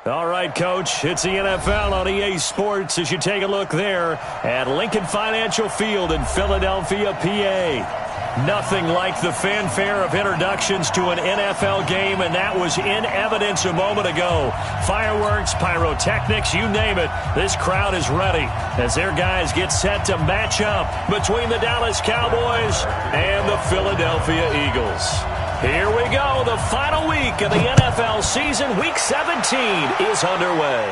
All right, Coach, it's the NFL on EA Sports as you take a look there at Lincoln Financial Field in Philadelphia, PA. Nothing like the fanfare of introductions to an NFL game, and that was in evidence a moment ago. Fireworks, pyrotechnics, you name it. This crowd is ready as their guys get set to match up between the Dallas Cowboys and the Philadelphia Eagles. Here we go. The final week of the NFL season. Week 17 is underway.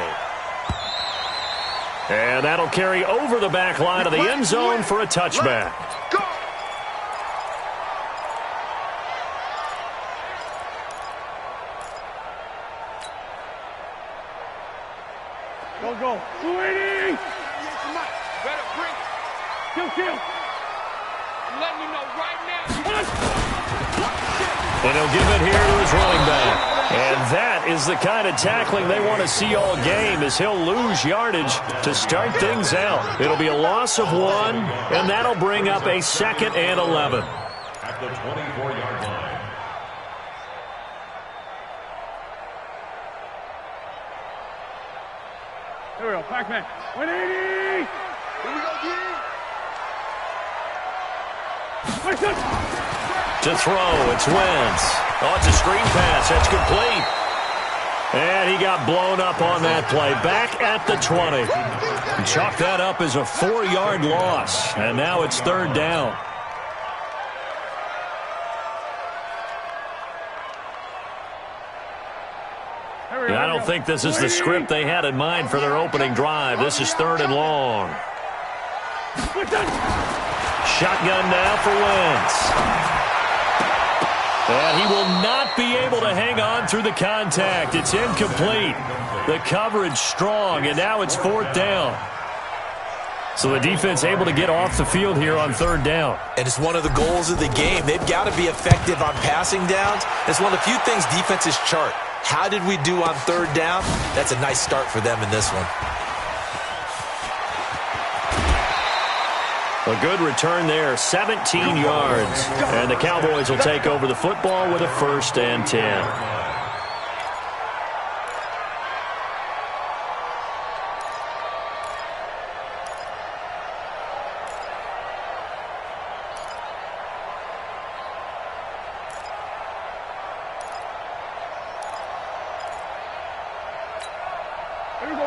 And that'll carry over the back line of the end zone for a touchback. Go. 280. Better bring it. Kill. Let me know right now. And he'll give it here to his running back. And that is the kind of tackling they want to see all game, as he'll lose yardage to start things out. It'll be a loss of 1, and that'll bring up a 2nd and 11. At the 24-yard line. Here we go, Pac-Man. 180! Here we go, To throw, it's Wentz. Oh, it's a screen pass. That's complete. And he got blown up on that play. Back at the 20. Chalk that up as a 4-yard loss. And now it's 3rd down. I don't think this is the script they had in mind for their opening drive. This is 3rd and long. Shotgun now for Wentz. And he will not be able to hang on through the contact. It's incomplete. The coverage strong, and now it's 4th down. So the defense able to get off the field here on 3rd down. And it's one of the goals of the game. They've got to be effective on passing downs. It's one of the few things defenses chart. How did we do on 3rd down? That's a nice start for them in this one. A good return there, 17 yards. And the Cowboys will take over the football with a 1st and 10.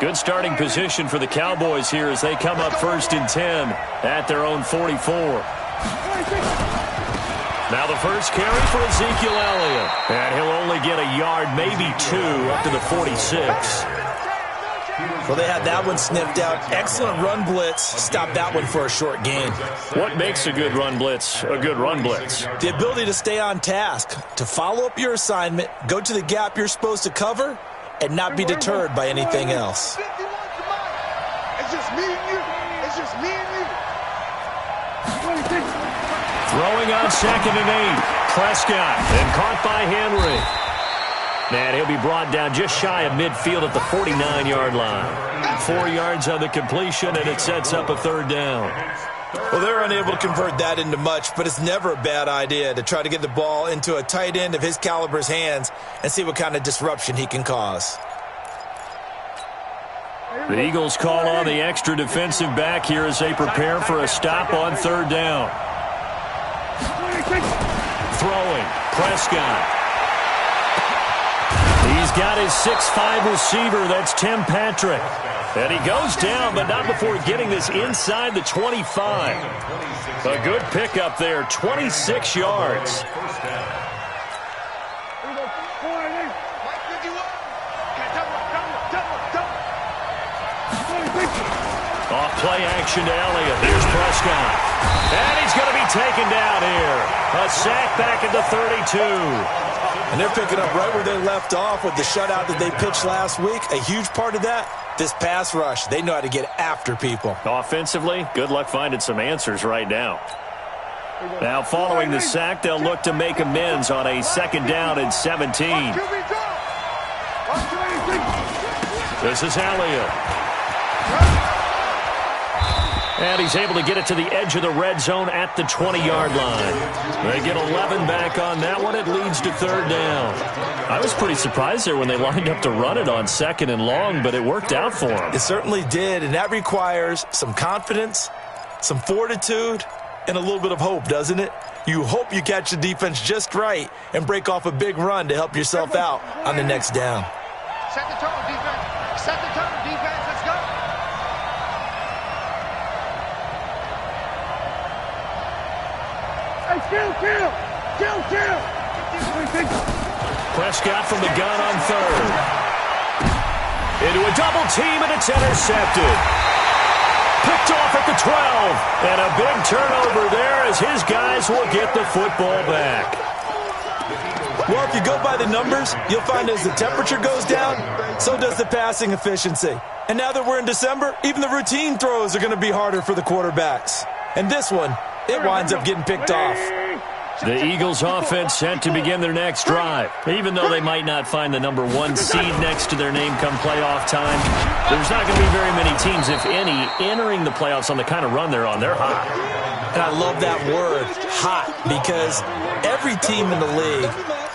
Good starting position for the Cowboys here as they come up 1st and 10 at their own 44. Now the first carry for Ezekiel Elliott. And he'll only get a yard, maybe 2, up to the 46. Well, they had that one sniffed out. Excellent run blitz. Stopped that one for a short gain. What makes a good run blitz a good run blitz? The ability to stay on task, to follow up your assignment, go to the gap you're supposed to cover, and not be deterred by anything else. It's just me and you. It's just me and you. Throwing on 2nd and 8. Prescott, and caught by Henry. And he'll be brought down just shy of midfield at the 49-yard line. 4 yards on the completion, and it sets up a 3rd down. Well, they're unable to convert that into much, but it's never a bad idea to try to get the ball into a tight end of his caliber's hands and see what kind of disruption he can cause. The Eagles call on the extra defensive back here as they prepare for a stop on 3rd down. Throwing, Prescott. He's got his 6'5" receiver, that's Tim Patrick. And he goes down, but not before getting this inside the 25. A good pickup there, 26 yards. Off play action to Elliott. Here's Prescott. And he's going to be taken down here. A sack back at the 32. And they're picking up right where they left off with the shutout that they pitched last week. A huge part of that, this pass rush. They know how to get after people. Offensively, good luck finding some answers right now. Now, following the sack, they'll look to make amends on a 2nd down and 17. This is Elliott. And he's able to get it to the edge of the red zone at the 20-yard line. They get 11 back on that one. It leads to third down. I was pretty surprised there when they lined up to run it on 2nd and long, but it worked out for them. It certainly did, and that requires some confidence, some fortitude, and a little bit of hope, doesn't it? You hope you catch the defense just right and break off a big run to help yourself out on the next down. Set the tone, defense. Set the tone, defense. Let's go. Hey, kill. Prescott from the gun on 3rd. Into a double team, and it's intercepted. Picked off at the 12. And a big turnover there as his guys will get the football back. Well, if you go by the numbers, you'll find as the temperature goes down, so does the passing efficiency. And now that we're in December, even the routine throws are going to be harder for the quarterbacks. And this one, it winds up getting picked off. The Eagles offense set to begin their next drive. Even though they might not find the number 1 seed next to their name come playoff time, there's not going to be very many teams, if any, entering the playoffs on the kind of run they're on. They're hot. And I love that word, hot, because every team in the league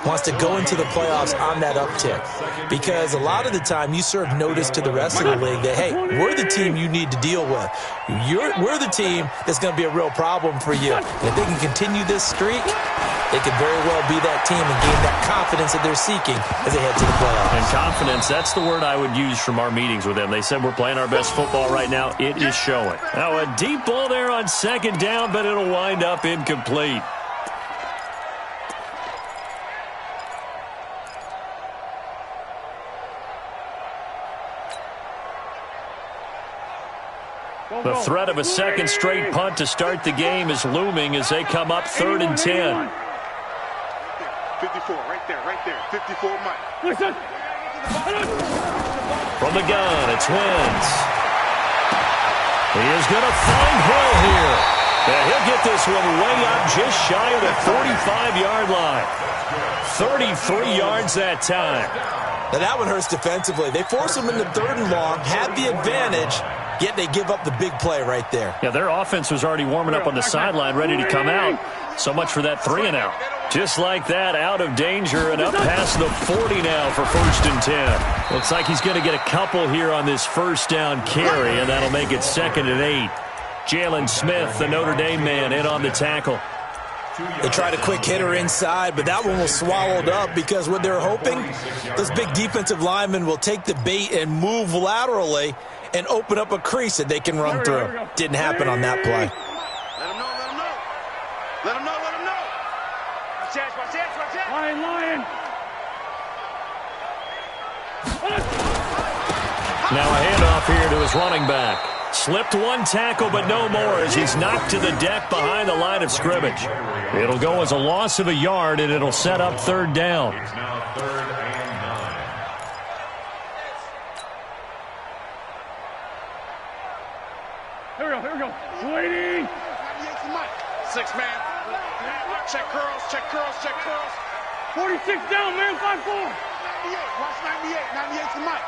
wants to go into the playoffs on that uptick. Because a lot of the time you serve notice to the rest of the league that, hey, we're the team you need to deal with. We're the team that's going to be a real problem for you. And if they can continue this streak, they could very well be that team and gain that confidence that they're seeking as they head to the playoffs. And confidence, that's the word I would use from our meetings with them. They said we're playing our best football right now. It is showing. Now a deep ball there on 2nd down, but it'll wind up incomplete. The threat of a 2nd straight punt to start the game is looming as they come up 3rd and 10. 54, right there. 54, Mike. From the gun, it's Wentz. He is going to find Hill here. And he'll get this one way up just shy of the 45-yard line. 33 yards that time. Now that one hurts defensively. They force him into 3rd and long, had the advantage, yet they give up the big play right there. Yeah, their offense was already warming up on the sideline, ready to come out. So much for that 3-and-out. Just like that, out of danger and up past the 40 now for 1st and 10. Looks like he's going to get a couple here on this 1st down carry, and that'll make it 2nd and 8. Jalen Smith, the Notre Dame man, in on the tackle. They tried a quick hitter inside, but that one was swallowed up because what they're hoping, those big defensive linemen will take the bait and move laterally and open up a crease that they can run through. Didn't happen on that play. Let him know. Watch out. Lion. Now a handoff here to his running back. Slipped one tackle, but no more as he's knocked to the deck behind the line of scrimmage. It'll go as a loss of a yard, and it'll set up 3rd down. It's now 3rd and 9. Here we go. Waiting. 6-man. Check curls. 46 down, man. 5-4. 98. Watch 98 to Mike.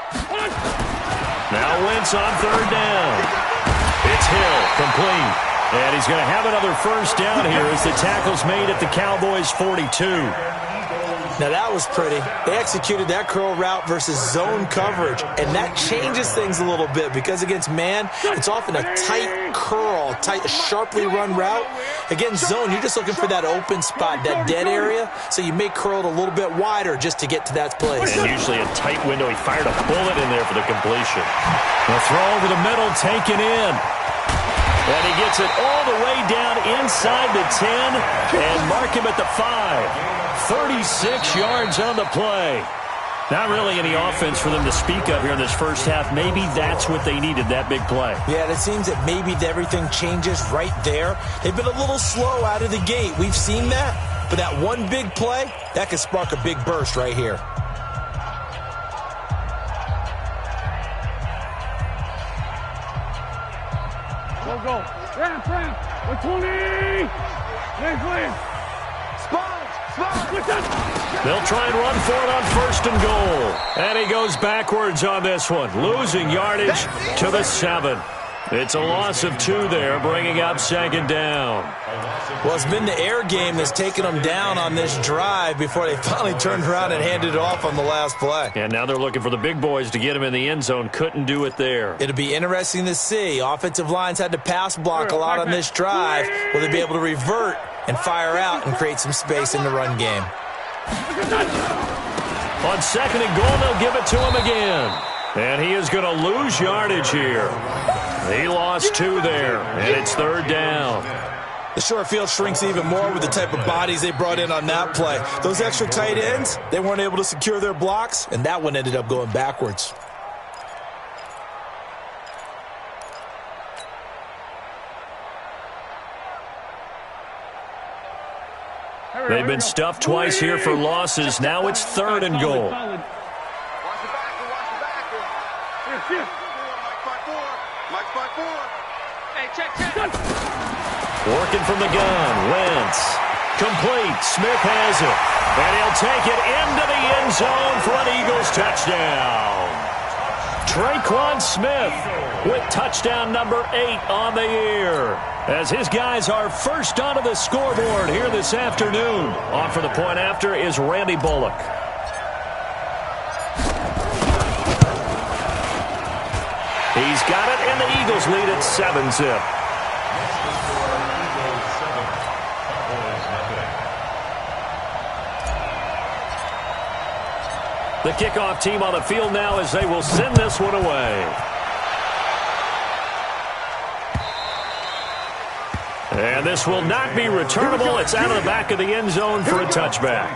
Now Wentz on 3rd down. It's Hill, complete. And he's going to have another 1st down here as the tackle's made at the Cowboys' 42. Now that was pretty. They executed that curl route versus zone coverage, and that changes things a little bit because against man, it's often a tight curl, sharply run route. Against zone, you're just looking for that open spot, that dead area, so you may curl it a little bit wider just to get to that place. And usually a tight window. He fired a bullet in there for the completion. The throw over the middle, taken in. And he gets it all the way down inside the 10 and mark him at the 5. 36 yards on the play. Not really any offense for them to speak of here in this 1st half. Maybe that's what they needed, that big play. Yeah, and it seems that maybe everything changes right there. They've been a little slow out of the gate. We've seen that. But that one big play, that could spark a big burst right here. Go. Ramp. The 20. Next way. They'll try and run for it on 1st and goal. And he goes backwards on this one, losing yardage to the 7. It's a loss of 2 there, bringing up second down. Well, it's been the air game that's taken them down on this drive before they finally turned around and handed it off on the last play. And now they're looking for the big boys to get him in the end zone. Couldn't do it there. It'll be interesting to see. Offensive lines had to pass block a lot on this drive. Will they be able to revert and fire out and create some space in the run game? On second and goal, they'll give it to him again. And he is going to lose yardage here. He lost 2 there, and it's third down. The short field shrinks even more with the type of bodies they brought in on that play. Those extra tight ends, they weren't able to secure their blocks, and that one ended up going backwards. They've been stuffed twice here for losses. Now it's third and goal. Working from the gun, Wentz. Complete, Smith has it. And he'll take it into the end zone for an Eagles touchdown. Traquan Smith with touchdown number 8 on the year. As his guys are first onto the scoreboard here this afternoon. On for the point after is Randy Bullock. He's got it, and the Eagles lead at 7-zip. The kickoff team on the field now as they will send this one away. And this will not be returnable. It's out of the back of the end zone for a touchback.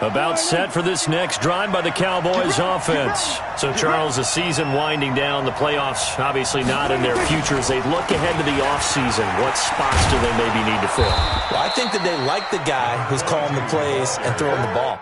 About set for this next drive by the Cowboys offense. So, Charles, the season winding down, the playoffs obviously not in their future. As they look ahead to the offseason, what spots do they maybe need to fill? Well, I think that they like the guy who's calling the plays and throwing the ball.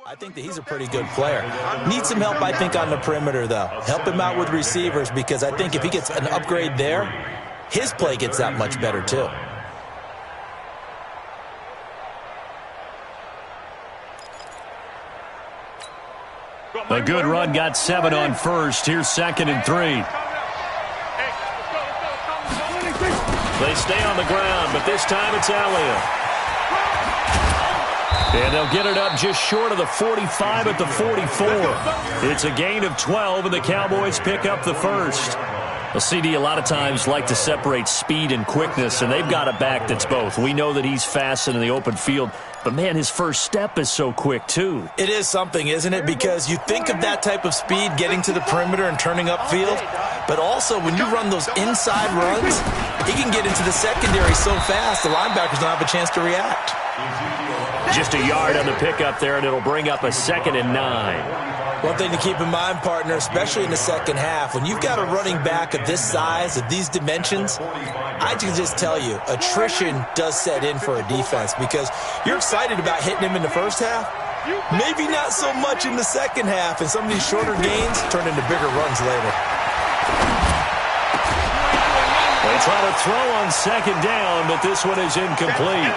I think that he's a pretty good player. Needs some help, I think, on the perimeter, though. Help him out with receivers, because I think if he gets an upgrade there, his play gets that much better, too. A good run got 7 on first. Here's second and 3. They stay on the ground, but this time it's Elliott. And they'll get it up just short of the 45 at the 44. It's a gain of 12, and the Cowboys pick up the first. Well, CD, a lot of times like to separate speed and quickness, and they've got a back that's both. We know that he's fast in the open field, but, man, his first step is so quick, too. It is something, isn't it? Because you think of that type of speed getting to the perimeter and turning upfield, but also when you run those inside runs, he can get into the secondary so fast the linebackers don't have a chance to react. Just a yard on the pickup there, and it'll bring up a 2nd and 9. One thing to keep in mind, partner, especially in the second half, when you've got a running back of this size, of these dimensions, I can just tell you, attrition does set in for a defense because you're excited about hitting him in the first half, maybe not so much in the second half, and some of these shorter gains turn into bigger runs later. They try to throw on second down, but this one is incomplete.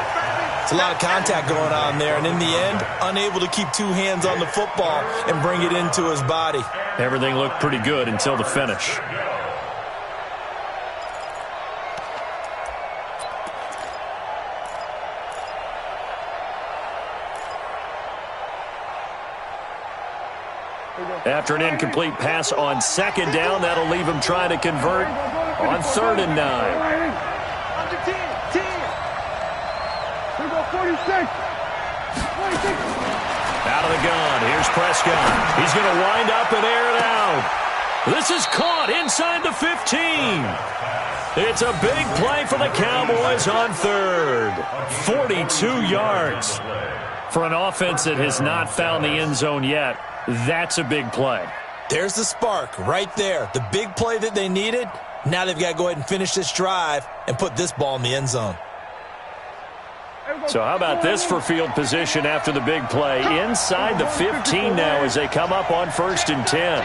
It's a lot of contact going on there, and in the end, unable to keep two hands on the football and bring it into his body. Everything looked pretty good until the finish. After an incomplete pass on second down, that'll leave him trying to convert on 3rd and 9. Under 10, 10. We go 46. 46. Out of the gun, here's Prescott. He's going to wind up and air it out. This is caught inside the 15. It's a big play for the Cowboys on 3rd. 42 yards. For an offense that has not found the end zone yet, that's a big play. There's the spark right there. The big play that they needed. Now they've got to go ahead and finish this drive and put this ball in the end zone. So how about this for field position after the big play? Inside the 15 now as they come up on 1st and 10.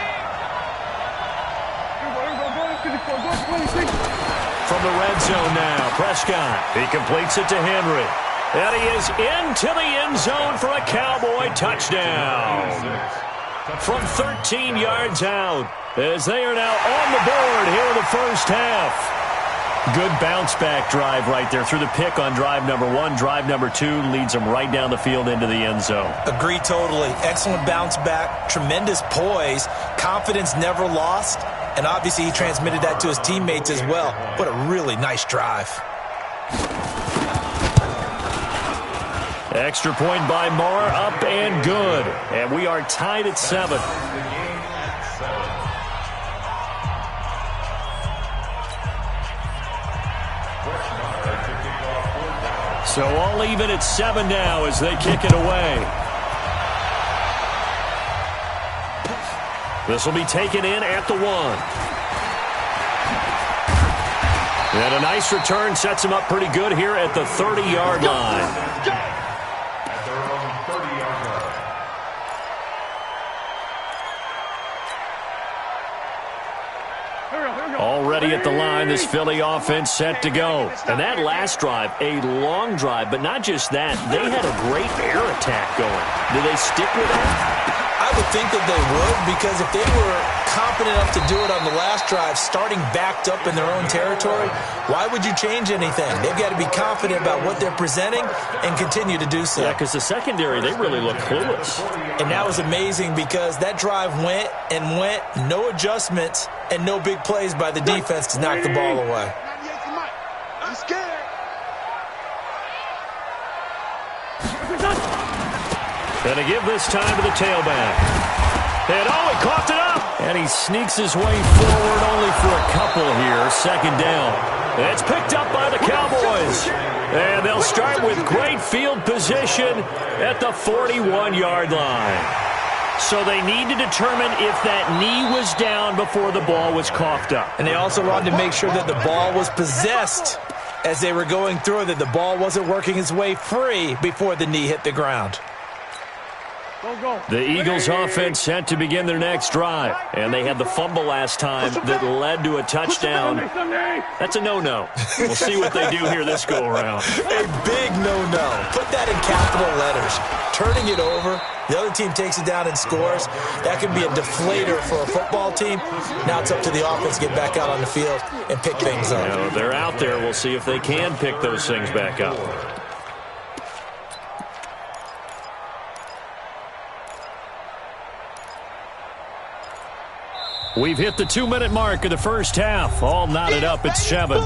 From the red zone now, Prescott. He completes it to Henry. And he is into the end zone for a Cowboy touchdown. From 13 yards out, as they are now on the board here in the first half. Good bounce-back drive right there through the pick on drive number 1. Drive number 2 leads them right down the field into the end zone. Agree totally. Excellent bounce back, tremendous poise, confidence never lost, and obviously he transmitted that to his teammates as well. What a really nice drive. Extra point by Moore, up and good. And we are tied at 7. So all even at 7 now as they kick it away. This will be taken in at the 1. And a nice return sets him up pretty good here at the 30-yard line. Already at the line, this Philly offense set to go. And that last drive, a long drive, but not just that. They had a great air attack going. Do they stick with that? I would think that they would, because if they were confident enough to do it on the last drive, starting backed up in their own territory, why would you change anything? They've got to be confident about what they're presenting and continue to do so. Yeah, because the secondary, they really look clueless. And that was amazing because that drive went and went, no adjustments, and no big plays by the defense to knock the ball away. I'm scared. And to give this time to the tailback. And he coughed it up. And he sneaks his way forward only for a couple here. 2nd down. It's picked up by the Cowboys. And they'll start with great field position at the 41-yard line. So they need to determine if that knee was down before the ball was coughed up. And they also wanted to make sure that the ball was possessed as they were going through, that the ball wasn't working its way free before the knee hit the ground. The Eagles offense set to begin their next drive. And they had the fumble last time that led to a touchdown. That's a no-no. We'll see what they do here this go-around. A big no-no. Put that in capital letters. Turning it over, the other team takes it down and scores. That can be a deflator for a football team. Now it's up to the offense to get back out on the field and pick things up. You know, they're out there. We'll see if they can pick those things back up. We've hit the 2-minute mark of the first half. All knotted up at 7.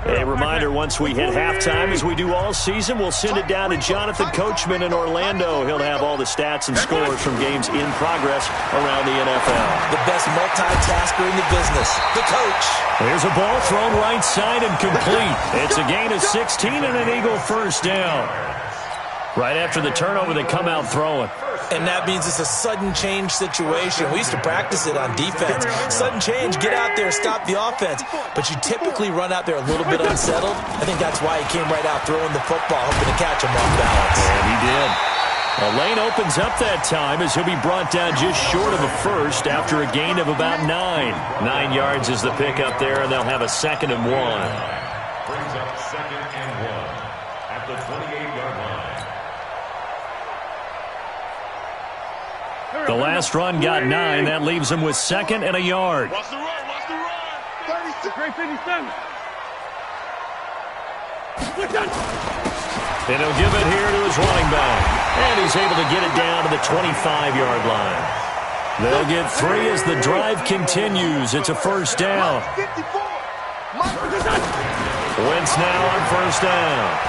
A reminder, once we hit halftime, as we do all season, we'll send it down to Jonathan Coachman in Orlando. He'll have all the stats and scores from games in progress around the NFL. The best multitasker in the business, the coach. There's a ball thrown right side and complete. It's a gain of 16 and an Eagle first down. Right after the turnover, they come out throwing. And that means it's a sudden change situation. We used to practice it on defense. Sudden change, get out there, stop the offense. But you typically run out there a little bit unsettled. I think that's why he came right out throwing the football, hoping to catch him off balance. And he did. A lane opens up that time as he'll be brought down just short of a first after a gain of about 9. 9 yards is the pickup there, and they'll have a 2nd and 1. Brings up 2nd and 1 at the 28-yard line. The last run got 9. That leaves him with 2nd and a yard. Watch the run, watch the run. 36. Great 57. And he'll give it here to his running back. And he's able to get it down to the 25-yard line. They'll get 3 as the drive continues. It's a first down. 54. Wentz now on first down.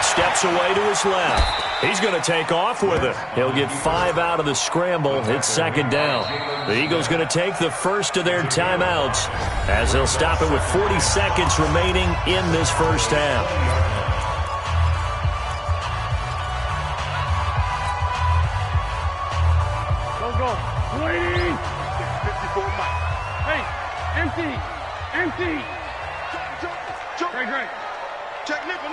Steps away to his left. He's going to take off with it. He'll get 5 out of the scramble. It's 2nd down. The Eagles going to take the first of their timeouts as they'll stop it with 40 seconds remaining in this first half. Waiting. 54 Mike. Hey, empty. Empty. Jump. Great. Check nickel.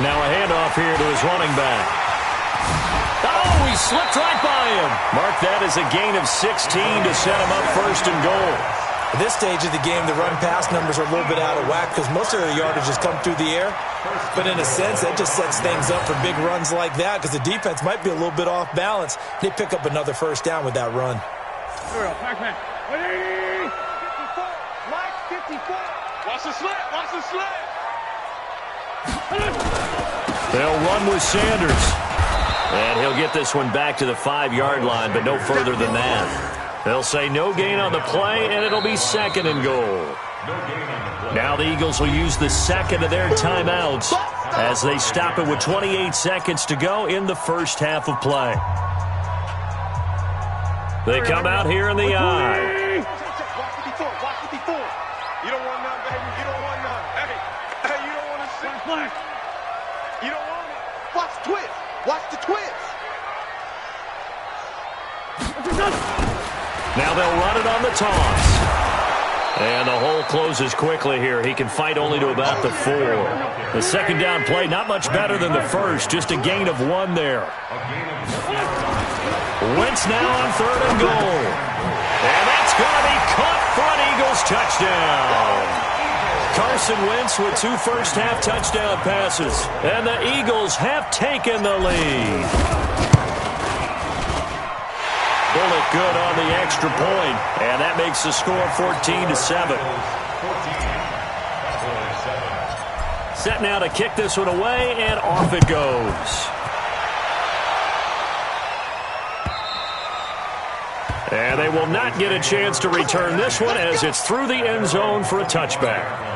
Now a handoff here to his running back. Oh, he slipped right by him. Mark that as a gain of 16 to set him up 1st and goal. At this stage of the game, the run-pass numbers are a little bit out of whack because most of their yardage has come through the air. But in a sense, that just sets things up for big runs like that because the defense might be a little bit off balance. They pick up another first down with that run. Pac-Man. Waiting. 54. Mike 54. Watch the slant. They'll run with Sanders. And he'll get this one back to the 5-yard line, but no further than that. They'll say no gain on the play, and it'll be 2nd and goal. Now the Eagles will use the 2nd of their timeouts as they stop it with 28 seconds to go in the first half of play. They come out here in the eye. Watch 54. You don't want none, baby. You don't want none. Hey, you don't want to see. You don't want it. Watch the twist. Watch the twist. Now they'll run it on the toss. And the hole closes quickly here. He can fight only to about the 4. The 2nd down play, not much better than the first. Just a gain of 1 there. Wentz now on 3rd and goal. And that's going to be caught for an Eagles touchdown. Carson Wentz with 2 first-half touchdown passes. And the Eagles have taken the lead. Bullet good on the extra point, and that makes the score 14-7. Set now to kick this one away, and off it goes. And they will not get a chance to return this one as it's through the end zone for a touchback.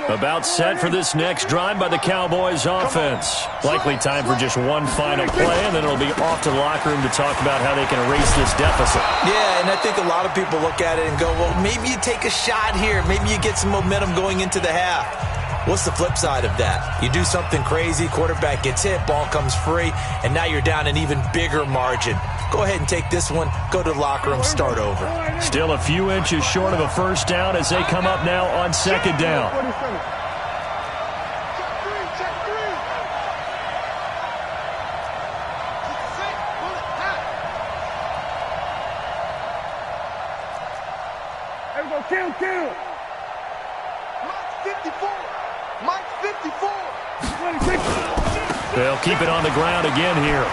About set for this next drive by the Cowboys offense. Likely time for just one final play, and then it'll be off to the locker room to talk about how they can erase this deficit. Yeah, and I think a lot of people look at it and go, well, maybe you take a shot here. Maybe you get some momentum going into the half. What's the flip side of that? You do something crazy, quarterback gets hit, ball comes free, and now you're down an even bigger margin. Go ahead and take this one, go to the locker room, start over. Still a few inches short of a first down as they come up now on 2nd down. Check three. There we go. Kill. Mike 54. 26. They'll keep it on the ground again here.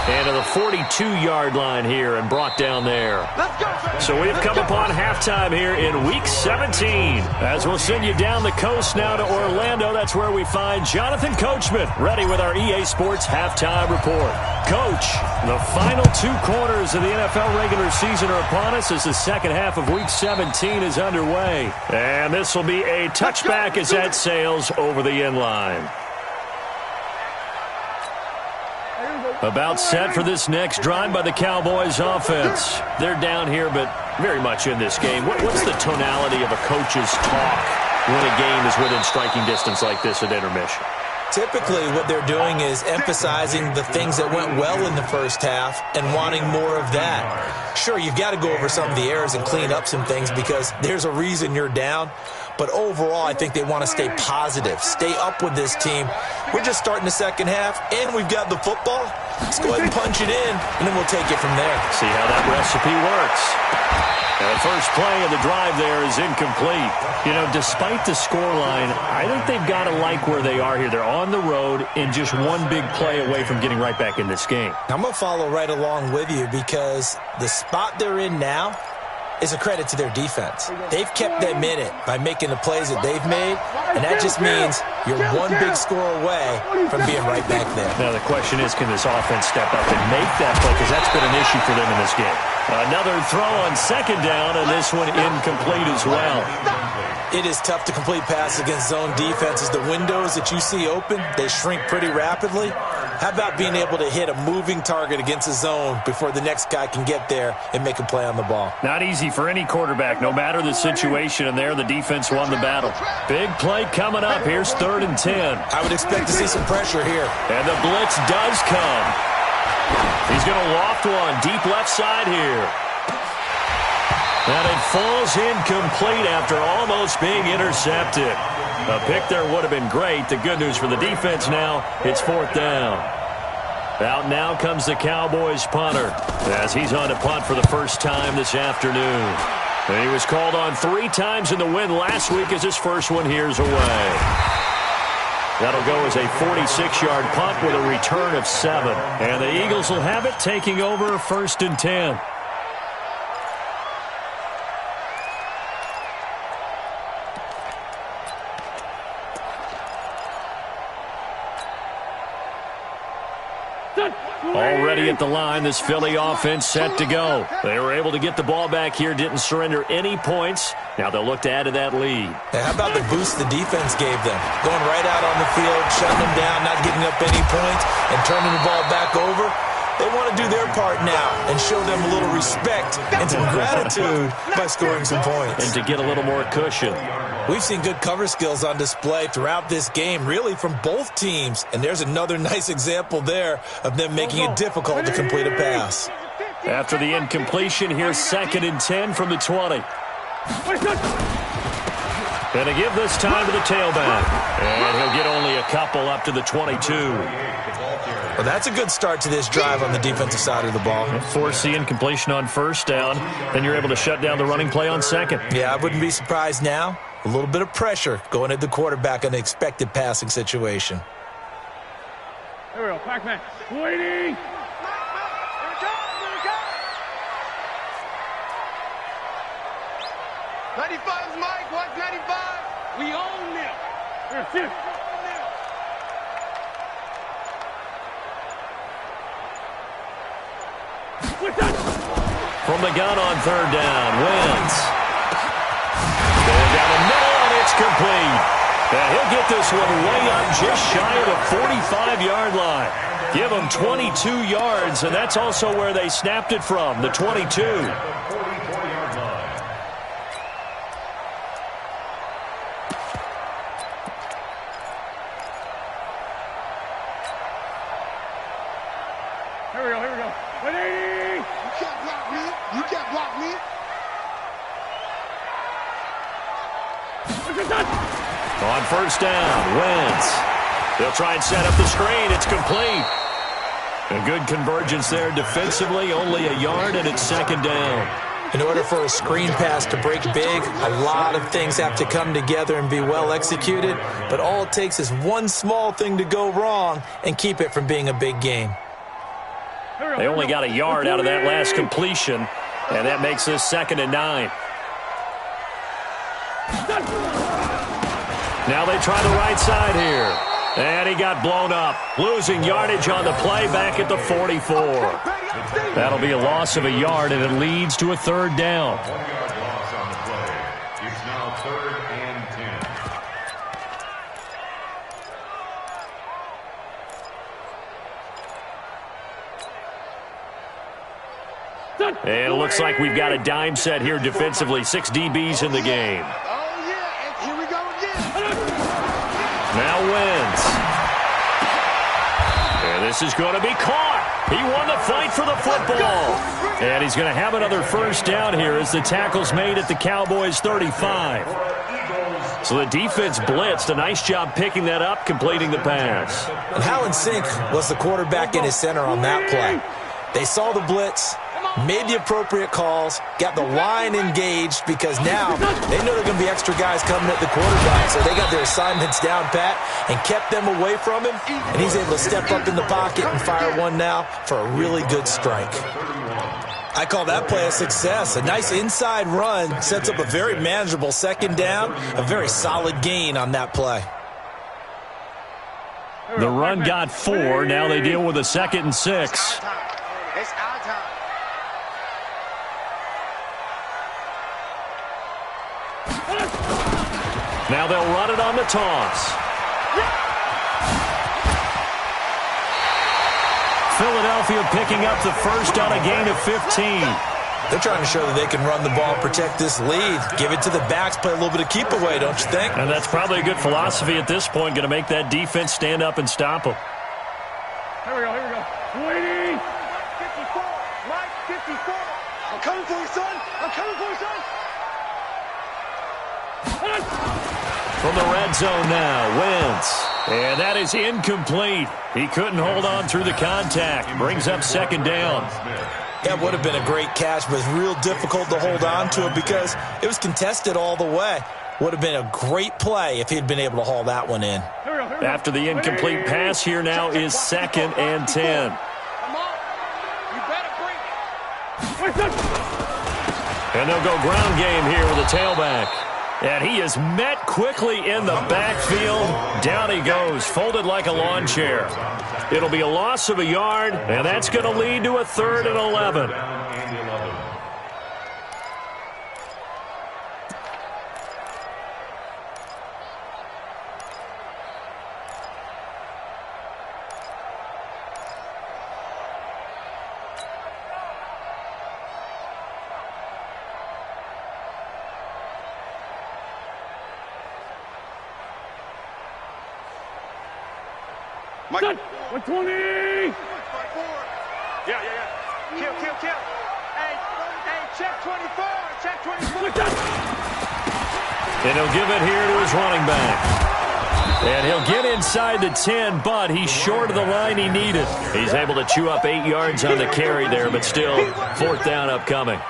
And to the 42-yard line here and brought down there. Let's go. So we've come upon halftime here in Week 17. As we'll send you down the coast now to Orlando, that's where we find Jonathan Coachman, ready with our EA Sports Halftime Report. Coach, the final 2 quarters of the NFL regular season are upon us as the second half of Week 17 is underway. And this will be a touchback as that sails over the end line. About set for this next drive by the Cowboys offense. They're down here, but very much in this game. What's the tonality of a coach's talk when a game is within striking distance like this at intermission? Typically, what they're doing is emphasizing the things that went well in the first half and wanting more of that. Sure, you've got to go over some of the errors and clean up some things because there's a reason you're down. But overall, I think they want to stay positive, stay up with this team. We're just starting the second half, and we've got the football. Let's go ahead and punch it in, and then we'll take it from there. See how that recipe works. And the first play of the drive there is incomplete. You know, despite the scoreline, I think they've got to like where they are here. They're on the road and just one big play away from getting right back in this game. I'm going to follow right along with you because the spot they're in now is a credit to their defense. They've kept them in it by making the plays that they've made, and that just means you're one big score away from being right back there. Now the question is, can this offense step up and make that play? Because that's been an issue for them in this game. Another throw on second down, and this one incomplete as well. It is tough to complete passes against zone defenses. The windows that you see open, they shrink pretty rapidly. How about being able to hit a moving target against a zone before the next guy can get there and make a play on the ball? Not easy for any quarterback, no matter the situation, and there the defense won the battle. Big play coming up. Here's 3rd and 10. I would expect to see some pressure here. And the blitz does come. He's going to loft one deep left side here. And it falls incomplete after almost being intercepted. A pick there would have been great. The good news for the defense now, it's 4th down. Out now comes the Cowboys punter as he's on to punt for the first time this afternoon. And he was called on 3 times in the win last week as his first one here's away. That'll go as a 46-yard punt with a return of 7. And the Eagles will have it, taking over 1st and 10. Already at the line, this Philly offense set to go. They were able to get the ball back here, didn't surrender any points. Now they'll look to add to that lead. Hey, how about the boost the defense gave them? Going right out on the field, shutting them down, not giving up any points, and turning the ball back over. They want to do their part now and show them a little respect and some gratitude by scoring some points. And to get a little more cushion. We've seen good cover skills on display throughout this game, really from both teams. And there's another nice example there of them making it difficult to complete a pass. After the incompletion, here's 2nd and 10 from the 20. And to give this time to the tailback. And he'll get only a couple up to the 22. Well, that's a good start to this drive on the defensive side of the ball. Force the incompletion on 1st down. Then you're able to shut down the running play on 2nd. Yeah, I wouldn't be surprised now. A little bit of pressure going at the quarterback in an expected passing situation. Here we go, Pac-Man. Waiting. 95's Mike. Watch 95. We own them. Here, shift. From the gun on 3rd down, Wentz. Going down the middle, and it's complete. And he'll get this one way up just shy of the 45-yard line. Give him 22 yards, and that's also where they snapped it from, the 22. Here we go. 180. You can't block me. On 1st down, Wentz. They'll try and set up the screen. It's complete. A good convergence there defensively, only a yard, and it's 2nd down. In order for a screen pass to break big, a lot of things have to come together and be well executed, but all it takes is one small thing to go wrong and keep it from being a big game. They only got a yard out of that last completion, and that makes this 2nd and 9. Now they try the right side here. And he got blown up. Losing yardage on the play back at the 44. That'll be a loss of a yard, and it leads to a 3rd down. 1-yard loss on the play. It's now 3rd and 10. And it looks like we've got a dime set here defensively. 6 DBs in the game. Oh, yeah, and here we go again. Now Wentz. And this is going to be caught. He won the fight for the football. And he's going to have another 1st down here as the tackle's made at the Cowboys' 35. So the defense blitzed. A nice job picking that up, completing the pass. And how in sync was the quarterback in his center on that play? They saw the blitz, made the appropriate calls, got the line engaged, because now they know there are going to be extra guys coming at the quarterback, so they got their assignments down pat and kept them away from him, and he's able to step up in the pocket and fire one now for a really good strike. I call that play a success. A nice inside run sets up a very manageable second down, a very solid gain on that play. The run got 4. Now they deal with a 2nd and 6. It's our time. Now they'll run it on the toss. Philadelphia picking up the first on a gain of 15. They're trying to show that they can run the ball and protect this lead. Give it to the backs, play a little bit of keep away, don't you think? And that's probably a good philosophy at this point, going to make that defense stand up and stop them. Here we go. Waiting. 54. Mike, 54. I'm coming for you, son. I'm coming for you, son. From the red zone now, Wentz. And that is incomplete. He couldn't hold on through the contact. Brings up 2nd down. That would have been a great catch, but it's real difficult to hold on to it because it was contested all the way. Would have been a great play if he'd been able to haul that one in. After the incomplete pass, here now is 2nd and 10. Come on. You better bring it. And they'll go ground game here with a tailback. And he is met quickly in the backfield. Down he goes, folded like a lawn chair. It'll be a loss of a yard, and that's going to lead to a 3rd and 11. Mike. 120. Yeah. Kill. Hey, check 24. Check 24. And he'll give it here to his running back. And he'll get inside the 10, but he's short of the line he needed. He's able to chew up 8 yards on the carry there, but still 4th down upcoming.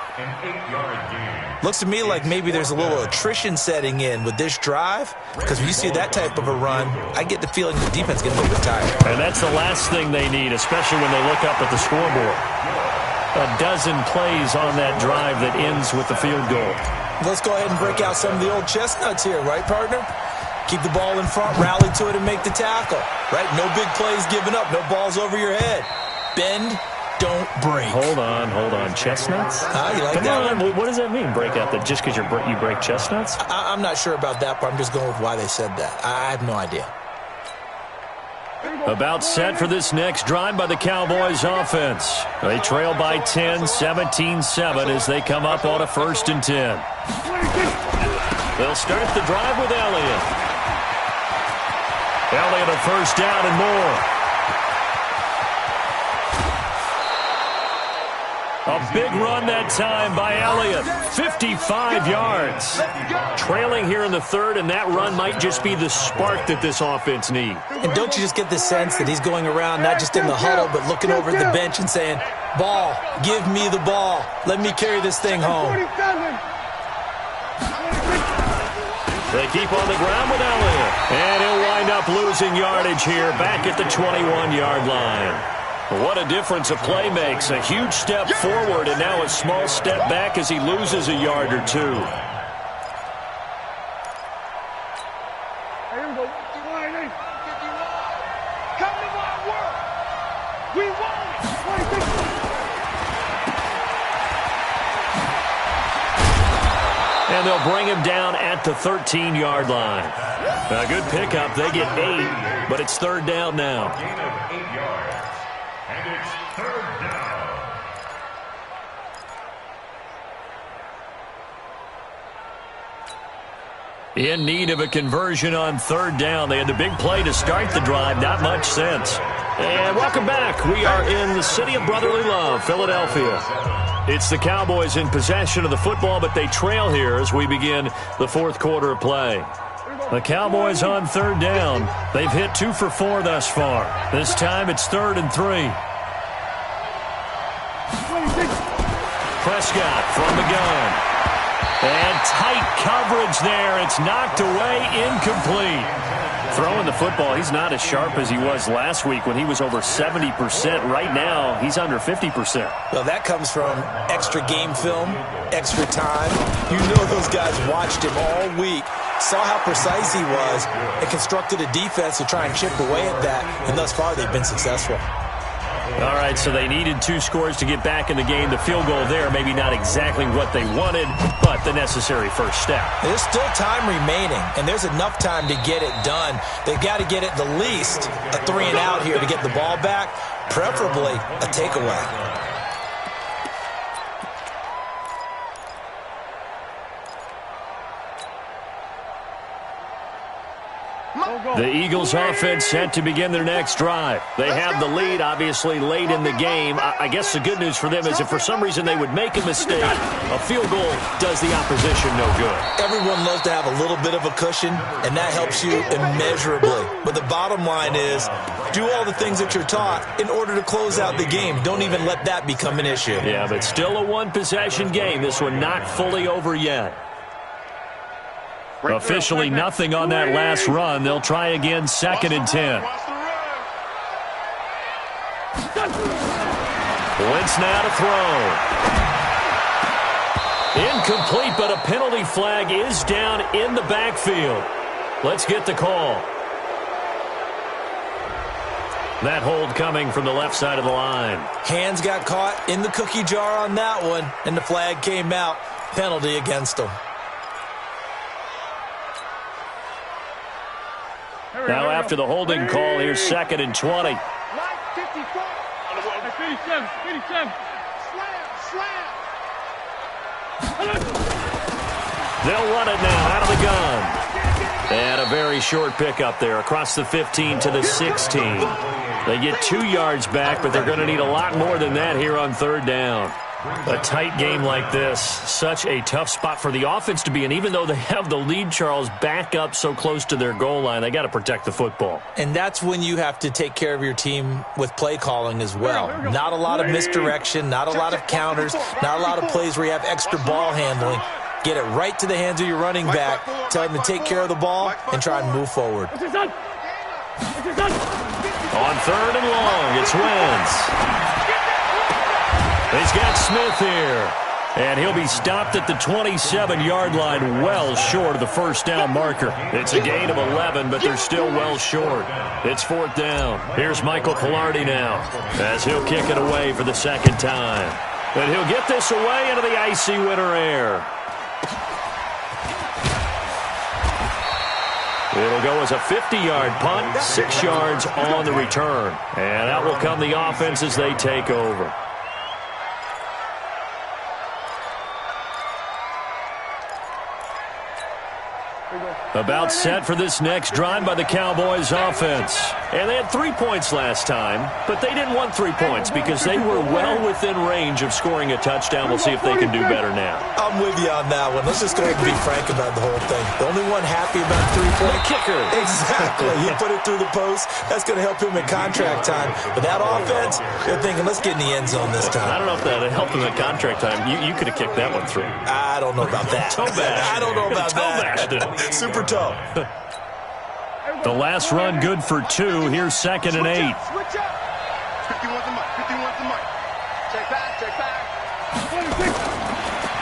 Looks to me like maybe there's a little attrition setting in with this drive, because when you see that type of a run, I get the feeling the defense is going to be tired. And that's the last thing they need, especially when they look up at the scoreboard. A dozen plays on that drive that ends with the field goal. Let's go ahead and break out some of the old chestnuts here, right, partner? Keep the ball in front, rally to it, and make the tackle, right? No big plays given up, no balls over your head. Bend, don't break. Hold on. Chestnuts? You like Come that on. one? What does that mean, break out? That just because you break chestnuts? I'm not sure about that, but I'm just going with why they said that. I have no idea. About set for this next drive by the Cowboys offense. They trail by 10, 17-7 as they come up on a 1st and 10. They'll start the drive with Elliott. Elliott a 1st down and more. A big run that time by Elliott. 55 yards. Trailing here in the 3rd, and that run might just be the spark that this offense needs. And don't you just get the sense that he's going around not just in the huddle, but looking over at the bench and saying, ball, give me the ball. Let me carry this thing home. They keep on the ground with Elliott. And he'll wind up losing yardage here back at the 21-yard line. What a difference a play makes. A huge step forward and now a small step back as he loses a yard or 2. Here we go. Come to my world. We want it. And they'll bring him down at the 13-yard line. A good pickup. They get 8, but it's 3rd down now. Gain of 8 yards. And it's 3rd down. In need of a conversion on 3rd down. They had the big play to start the drive. Not much sense. And welcome back. We are in the city of brotherly love, Philadelphia. It's the Cowboys in possession of the football, but they trail here as we begin the 4th quarter of play. The Cowboys on third down. They've hit 2 for 4 thus far. This time it's 3rd and 3. Prescott from the gun. And tight coverage there. It's knocked away, incomplete. Throwing the football, he's not as sharp as he was last week when he was over 70%. Right now, he's under 50%. Well, that comes from extra game film, extra time. You know those guys watched him all week, saw how precise he was, and constructed a defense to try and chip away at that, and thus far they've been successful. All right, so they needed 2 scores to get back in the game. The field goal there, maybe not exactly what they wanted, but the necessary first step. There's still time remaining, and there's enough time to get it done. They've got to get at the least a 3-and-out here to get the ball back, preferably a takeaway. The Eagles offense set to begin their next drive. They have the lead, obviously, late in the game. I guess the good news for them is if for some reason they would make a mistake, a field goal does the opposition no good. Everyone loves to have a little bit of a cushion, and that helps you immeasurably. But the bottom line is, do all the things that you're taught in order to close out the game. Don't even let that become an issue. Yeah, but still a one-possession game. This one not fully over yet. Officially nothing on that last run. They'll try again, 2nd and 10. Wentz now to throw. Incomplete, but a penalty flag is down in the backfield. Let's get the call. That hold coming from the left side of the line. Hands got caught in the cookie jar on that one, and the flag came out. Penalty against them. Now after the holding call, here's 2nd and 20. 57. They'll run it now out of the gun. And a very short pickup there across the 15 to the 16. They get 2 yards back, but they're going to need a lot more than that here on 3rd down. A tight game like this, such a tough spot for the offense to be in. Even though they have the lead, Charles, back up so close to their goal line, they got to protect the football. And that's when you have to take care of your team with play calling as well. Not a lot of misdirection, not a lot of counters, not a lot of plays where you have extra ball handling. Get it right to the hands of your running back, tell him to take care of the ball, and try and move forward. On 3rd and long, it's Wentz. He's got Smith here, and he'll be stopped at the 27-yard line, well short of the first down marker. It's a gain of 11, but they're still well short. It's 4th down. Here's Michael Pilardi now, as he'll kick it away for the 2nd time. And he'll get this away into the icy winter air. It'll go as a 50-yard punt, 6 yards on the return. And out will come the offense as they take over. About set for this next drive by the Cowboys offense. And they had 3 points last time, but they didn't want 3 points because they were well within range of scoring a touchdown. We'll see if they can do better now. I'm with you on that one. Let's just go ahead and be frank about the whole thing. The only one happy about 3-point kicker. Exactly. He put it through the post. That's going to help him in contract time. But that offense, they're thinking, let's get in the end zone this time. I don't know if that helped him in contract time. You could have kicked that one through. I don't know about that. Toe bash. I don't know about that. Super toe. The last run good for 2. Here's 2nd and 8. 51 to Mike. 51 to Mike. Check back.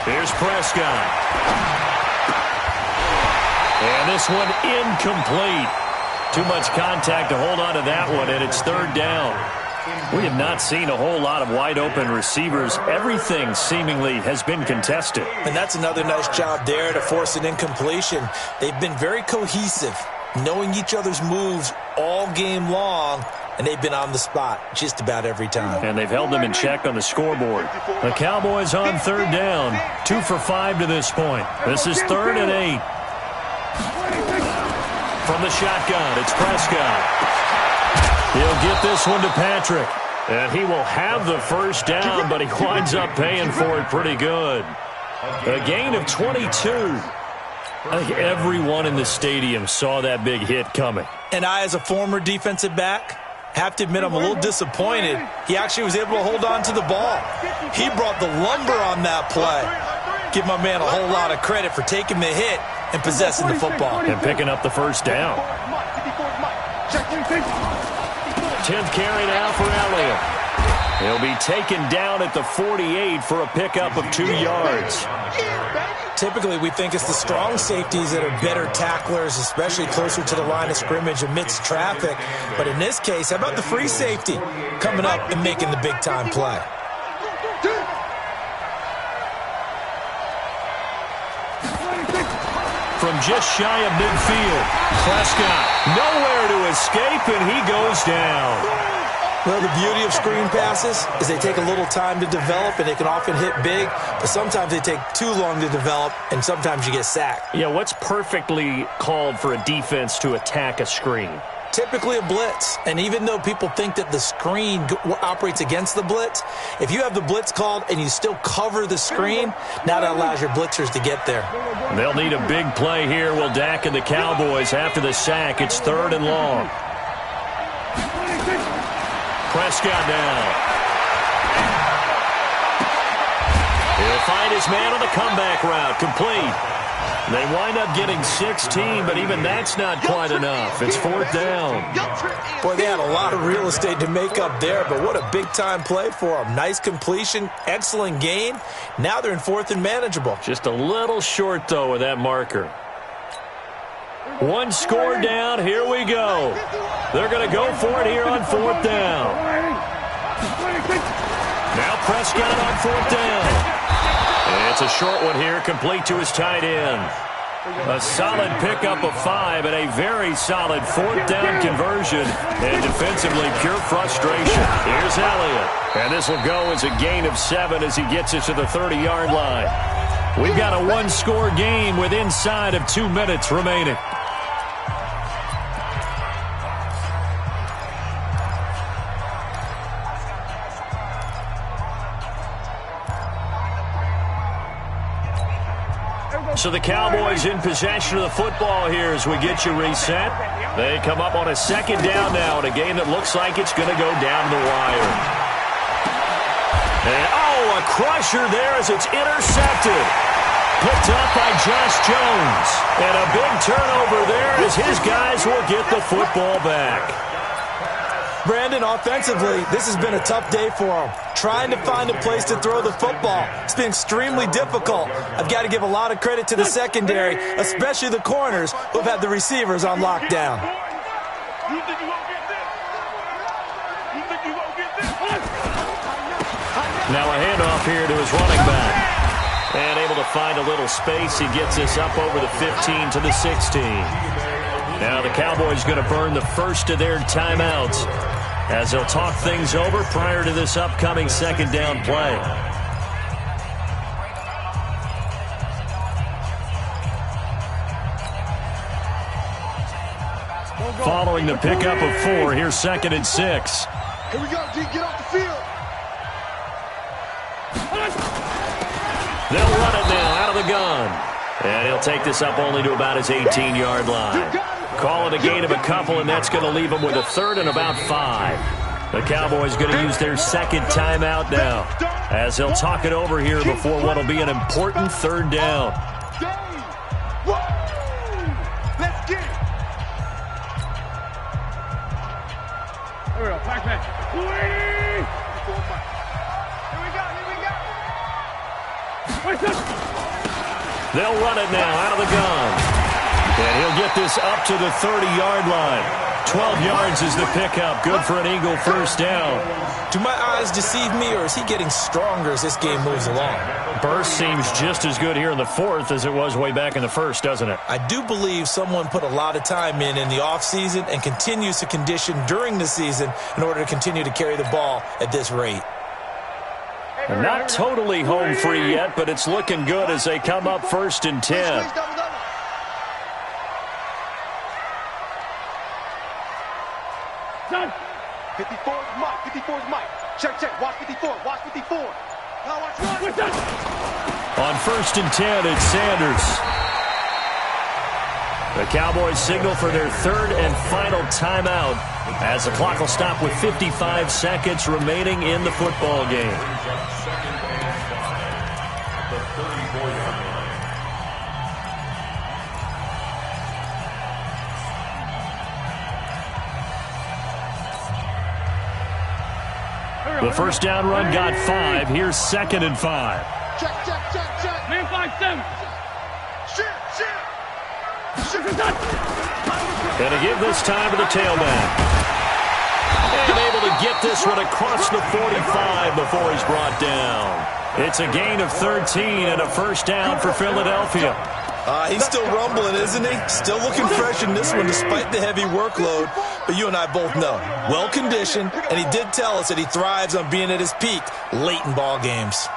Here's Prescott. And this one incomplete. Too much contact to hold on to that one, and it's 3rd down. We have not seen a whole lot of wide-open receivers. Everything seemingly has been contested. And that's another nice job there to force an incompletion. They've been very cohesive, knowing each other's moves all game long, and they've been on the spot just about every time. And they've held them in check on the scoreboard. The Cowboys on 3rd down, 2 for 5 to this point. This is 3rd and 8. From the shotgun, it's Prescott. He'll get this one to Patrick. And he will have the first down, but he winds up paying for it pretty good. A gain of 22. I think everyone in the stadium saw that big hit coming. And I, as a former defensive back, have to admit I'm a little disappointed. He actually was able to hold on to the ball. He brought the lumber on that play. Give my man a whole lot of credit for taking the hit and possessing the football. And picking up the first down. 10th carry now for Elliott. He'll be taken down at the 48 for a pickup of 2 yards. Typically, we think it's the strong safeties that are better tacklers, especially closer to the line of scrimmage amidst traffic. But in this case, how about the free safety coming up and making the big-time play? From just shy of midfield, Prescott nowhere to escape, and he goes down. Well, the beauty of screen passes is they take a little time to develop, and they can often hit big, but sometimes they take too long to develop, and sometimes you get sacked. Yeah, what's perfectly called for a defense to attack a screen? Typically a blitz, and even though people think that the screen operates against the blitz, if you have the blitz called and you still cover the screen, now that allows your blitzers to get there. They'll need a big play here. Will Dak and the Cowboys after the sack? It's 3rd and long. Prescott now. He'll find his man on the comeback route. Complete. They wind up getting 16, but even that's not quite enough. It's 4th down. Boy, they had a lot of real estate to make up there, but what a big-time play for them. Nice completion, excellent gain. Now they're in 4th and manageable. Just a little short, though, with that marker. 1 score down. Here we go. They're going to go for it here on 4th down. Now Prescott on 4th down. And it's a short one here, complete to his tight end. A solid pickup of 5 and a very solid 4th down conversion. And defensively, pure frustration. Here's Elliott. And this will go as a gain of 7 as he gets us to the 30-yard line. We've got a 1-score game with inside of 2 minutes remaining. So the Cowboys in possession of the football here as we get you reset. They come up on a 2nd down now in a game that looks like it's going to go down the wire. And, a crusher there as it's intercepted. Picked up by Josh Jones. And a big turnover there as his guys will get the football back. Brandon, offensively, this has been a tough day for him. Trying to find a place to throw the football. It's been extremely difficult. I've got to give a lot of credit to the secondary, especially the corners who've had the receivers on lockdown. Now a handoff here to his running back. And able to find a little space. He gets us up over the 15 to the 16. Now the Cowboys going to burn the first of their timeouts as they'll talk things over prior to this upcoming 2nd down play. Following the pickup of 4, here's 2nd and 6. Here we go, D. Get off the field. They'll run it now out of the gun. And he'll take this up only to about his 18-yard line. Call it a gain of a couple, and that's going to leave them with a 3rd and about 5. The Cowboys going to use their 2nd timeout now as they'll talk it over here before what will be an important 3rd down. Let's get it. Here we go. Back. They'll run it now out of the gun. And he'll get this up to the 30-yard line. 12 yards is the pickup. Good for an Eagle 1st down. Do my eyes deceive me, or is he getting stronger as this game moves along? Burst seems just as good here in the 4th as it was way back in the 1st, doesn't it? I do believe someone put a lot of time in the offseason and continues to condition during the season in order to continue to carry the ball at this rate. And not totally home free yet, but it's looking good as they come up 1st and 10. 54 is Mike. 54 is Mike. Check. Watch 54. Watch 54. Now watch 1. On 1st and 10, it's Sanders. The Cowboys signal for their third and final timeout as the clock will stop with 55 seconds remaining in the football game. The first down run got 5. Here's 2nd and 5. Check. Man 5-7. Going to give this time to the tailback. And able to get this one across the 45 before he's brought down. It's a gain of 13 and a first down for Philadelphia. He's still rumbling, isn't he? Still looking fresh in this one despite the heavy workload. But you and I both know, well-conditioned, and he did tell us that he thrives on being at his peak late in ball games.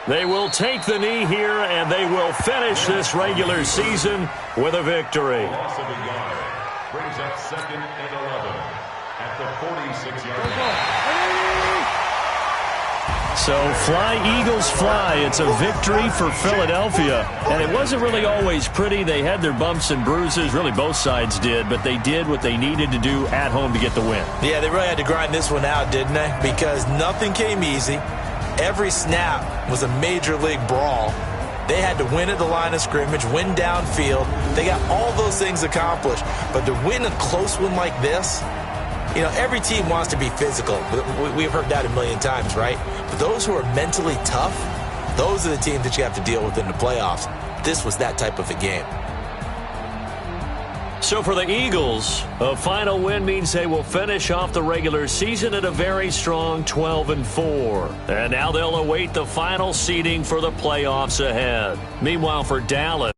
They will take the knee here, and they will finish this regular season with a victory. Loss of a yard brings up 2nd and 11 at the 46-yard line. So fly, Eagles, fly. It's a victory for Philadelphia. And it wasn't really always pretty. They had their bumps and bruises. Really, both sides did. But they did what they needed to do at home to get the win. Yeah, they really had to grind this one out, didn't they? Because nothing came easy. Every snap was a major league brawl. They had to win at the line of scrimmage, win downfield. They got all those things accomplished. But to win a close one like this, you know, every team wants to be physical. We've heard that a million times, right? But those who are mentally tough, those are the teams that you have to deal with in the playoffs. This was that type of a game. So for the Eagles, a final win means they will finish off the regular season at a very strong 12-4. And now they'll await the final seeding for the playoffs ahead. Meanwhile, for Dallas,